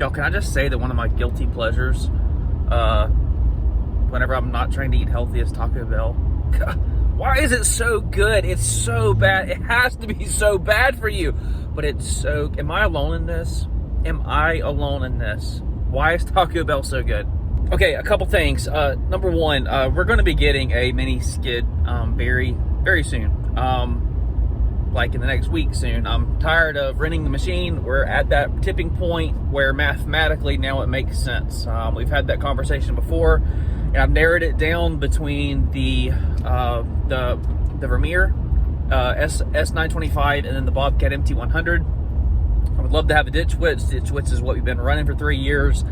Yo, can I just say that one of my guilty pleasures, whenever I'm not trying to eat healthy, is Taco Bell. Why is it so good? It's so bad. It has to be so bad for you. But it's so... Am I alone in this? Am I alone in this? Why is Taco Bell so good? Okay, a couple things. Number one, we're going to be getting a mini skid very, very soon. Like in the next week soon. I'm tired of renting the machine. We're at that tipping point where mathematically now it makes sense. We've had that conversation before, and I've narrowed it down between the Vermeer S925 and then the Bobcat MT100. I would love to have a Ditch Witch. Ditch Witch is what we've been running for 3 years.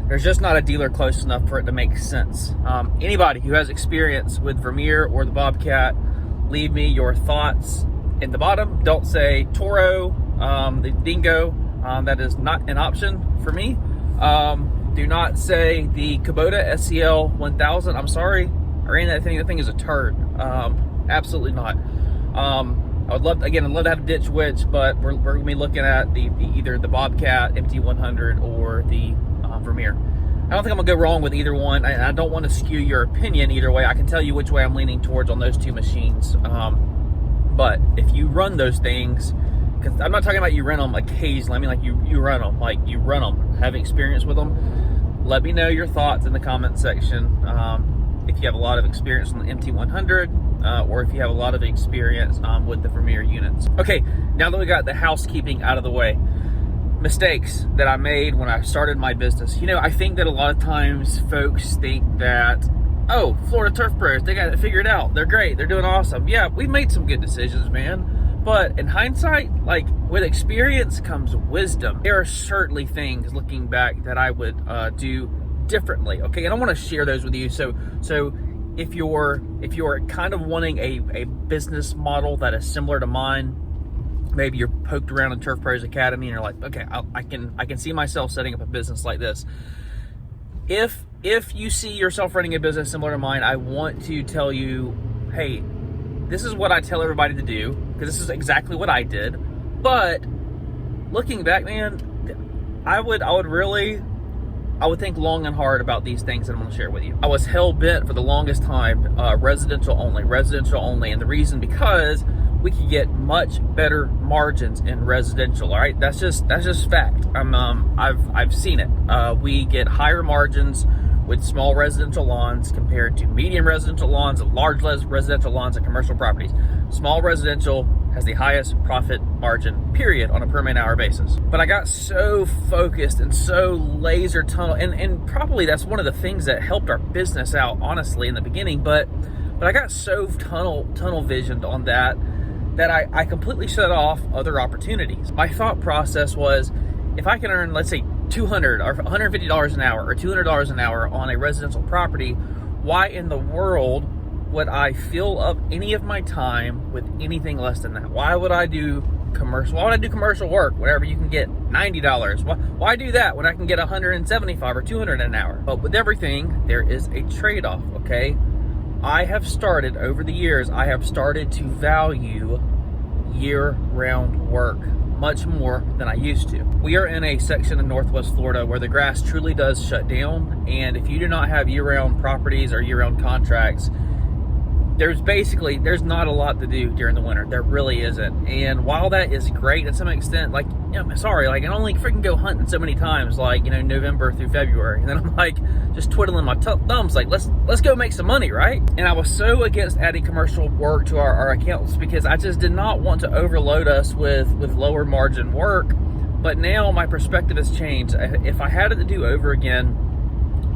There's just not a dealer close enough for it to make sense. Anybody who has experience with Vermeer or the Bobcat, leave me your thoughts in the bottom. Don't say Toro, the Dingo. That is not an option for me. Do not say the Kubota SCL 1000. I'm sorry, I ran that thing. That thing is a turd. Absolutely not. I would love, again, I'd love to have a Ditch Witch, but we're going to be looking at either the Bobcat MT100 or the Vermeer. I don't think I'm gonna go wrong with either one. I don't want to skew your opinion either way. I can tell you which way I'm leaning towards on those two machines. But if you run those things, because I'm not talking about you rent them occasionally. I mean like you run them, like you run them, have experience with them. Let me know your thoughts in the comment section. If you have a lot of experience on the MT100, or if you have a lot of experience with the Vermeer units. Okay, now that we got the housekeeping out of the way, mistakes that I made when I started my business. You know, I think that a lot of times folks think that, oh, Florida Turf Pros, they got it figured out. They're great. They're doing awesome. Yeah, we made some good decisions, man. But in hindsight, like with experience comes wisdom. There are certainly things looking back that I would do differently. Okay, and I want to share those with you. So if you're kind of wanting a business model that is similar to mine, maybe you're poked around in Turf Pros Academy and you're like, okay, I can see myself setting up a business like this. If you see yourself running a business similar to mine, I want to tell you, hey, this is what I tell everybody to do, because this is exactly what I did. But looking back, man, I would think long and hard about these things that I'm going to share with you. I was hell-bent for the longest time, residential only, and the reason because we could get much better margins in residential. All right, that's just fact. I've seen it. We get higher margins with small residential lawns compared to medium residential lawns and large residential lawns and commercial properties. Small residential has the highest profit margin, period, on a per man hour basis. But I got so focused and so laser tunnel, and probably that's one of the things that helped our business out, honestly, in the beginning. But I got so tunnel visioned on that I completely shut off other opportunities. My thought process was, if I can earn, let's say, $200 or $150 an hour or $200 an hour on a residential property, why in the world would I fill up any of my time with anything less than that? Why would I do commercial? Why would I do commercial work whenever you can get $90? Why do that when I can get $175 or $200 an hour? But with everything, there is a trade-off, okay? Over the years, I have started to value year-round work much more than I used to. We are in a section of Northwest Florida where the grass truly does shut down, and if you do not have year-round properties or year-round contracts, there's not a lot to do during the winter. There really isn't. And while that is great to some extent, like, you know, sorry, like I only freaking go hunting so many times, like, you know, November through February, and then I'm like just twiddling my thumbs, like let's go make some money, right? And I was so against adding commercial work to our accounts because I just did not want to overload us with lower margin work. But now my perspective has changed. If I had it to do over again,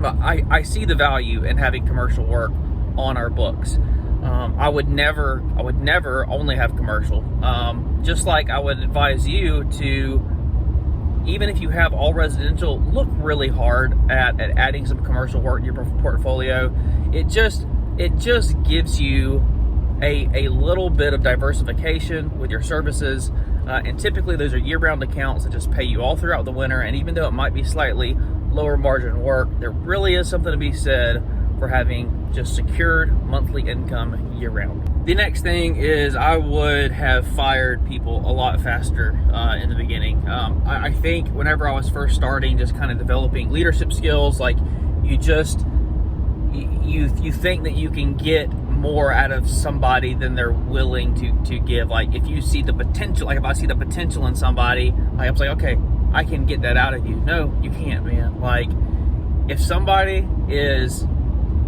I see the value in having commercial work on our books. I would never only have commercial. Just like I would advise you to, even if you have all residential, look really hard at adding some commercial work in your portfolio. It just gives you a little bit of diversification with your services. And typically those are year-round accounts that just pay you all throughout the winter. And even though it might be slightly lower margin work, there really is something to be said for having just secured monthly income year-round. The next thing is I would have fired people a lot faster in the beginning. I think whenever I was first starting, just kind of developing leadership skills, like you think that you can get more out of somebody than they're willing to give. Like if you see the potential, like if I see the potential in somebody, like I'm like, okay, I can get that out of you. No, you can't, man. Like if somebody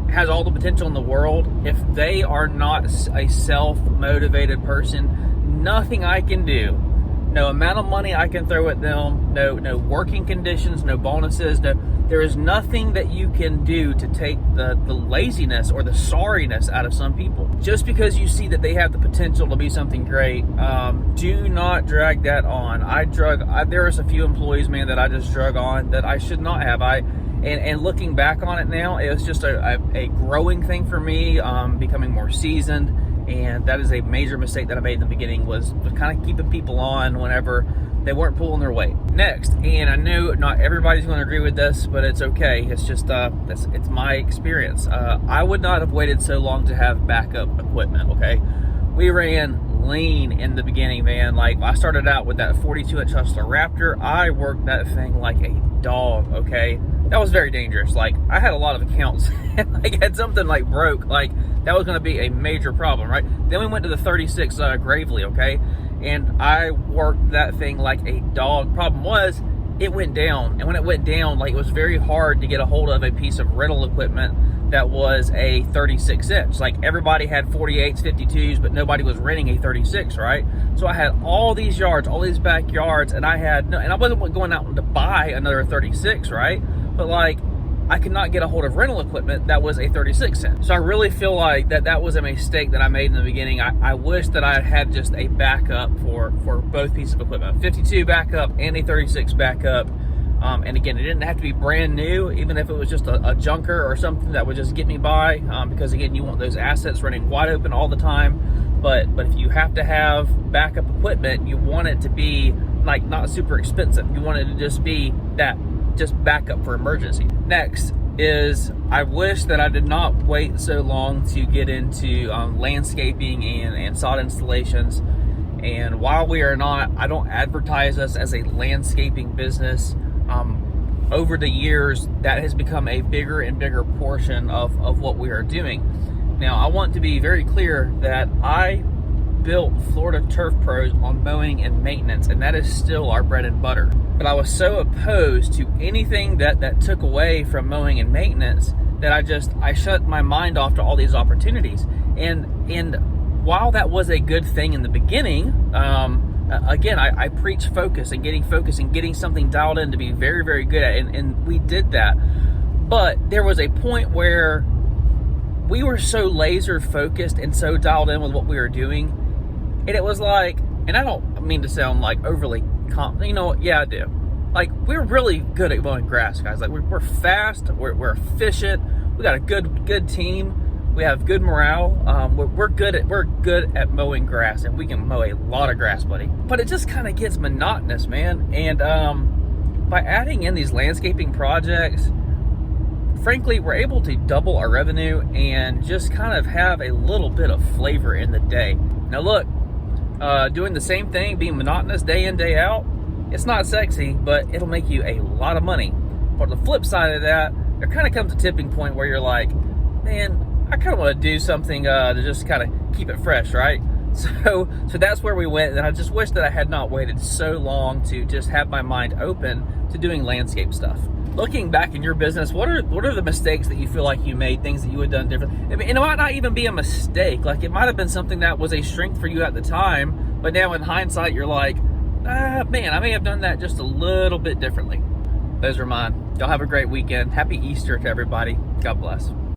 has all the potential in the world, if they are not a self-motivated person, nothing I can do, no amount of money I can throw at them, no working conditions, no bonuses, there is nothing that you can do to take the laziness or the sorriness out of some people. Just because you see that they have the potential to be something great, do not drag that on. There's a few employees, man, that I just drug on that I should not have. And looking back on it now, it was just a growing thing for me, becoming more seasoned. And that is a major mistake that I made in the beginning, was kind of keeping people on whenever they weren't pulling their weight. Next, and I know not everybody's going to agree with this, but it's okay. It's just, it's my experience. I would not have waited so long to have backup equipment, okay? We ran lean in the beginning, man. Like I started out with that 42-inch Hustler Raptor. I worked that thing like a dog, okay? That was very dangerous. Like I had a lot of accounts and like had something like broke, like that was going to be a major problem, right? Then we went to the 36 Gravely, okay? And I worked that thing like a dog. Problem was, it went down. And when it went down, like it was very hard to get a hold of a piece of rental equipment that was a 36-inch. Like everybody had 48s, 52s, but nobody was renting a 36, right? So I had all these yards, all these backyards, and and I wasn't going out to buy another 36, right? But like, I could not get a hold of rental equipment that was a 36-inch. So I really feel like that was a mistake that I made in the beginning. I wish that I had just a backup for both pieces of equipment, 52 backup and a 36 backup. And again, it didn't have to be brand new, even if it was just a junker or something that would just get me by, because again, you want those assets running wide open all the time. But if you have to have backup equipment, you want it to be like not super expensive. You want it to just be that, just backup for emergency. Next is, I wish that I did not wait so long to get into landscaping and sod installations. And while we are not, I don't advertise us as a landscaping business. Over the years, that has become a bigger and bigger portion of what we are doing. Now, I want to be very clear that I built Florida Turf Pros on mowing and maintenance, and that is still our bread and butter. But I was so opposed to anything that took away from mowing and maintenance that I shut my mind off to all these opportunities. And while that was a good thing in the beginning, again, I preach focus and getting something dialed in to be very, very good at, and we did that. But there was a point where we were so laser focused and so dialed in with what we were doing, and it was like, and I don't mean to sound like overly yeah, I do. Like, we're really good at mowing grass, guys. Like, we're fast, we're efficient, we got a good team, we have good morale. We're good at mowing grass, and we can mow a lot of grass, buddy. But it just kind of gets monotonous, man. And by adding in these landscaping projects, frankly, we're able to double our revenue and just kind of have a little bit of flavor in the day. Now, look. Doing the same thing, being monotonous day in, day out, it's not sexy, but it'll make you a lot of money. But on the flip side of that, there kind of comes a tipping point where you're like, man, I kind of want to do something to just kind of keep it fresh, right? So that's where we went, and I just wish that I had not waited so long to just have my mind open to doing landscape stuff. Looking back in your business, what are the mistakes that you feel like you made, things that you would have done different? I mean, it might not even be a mistake. Like, it might have been something that was a strength for you at the time, but now in hindsight, you're like, man, I may have done that just a little bit differently. Those are mine. Y'all have a great weekend. Happy Easter to everybody. God bless.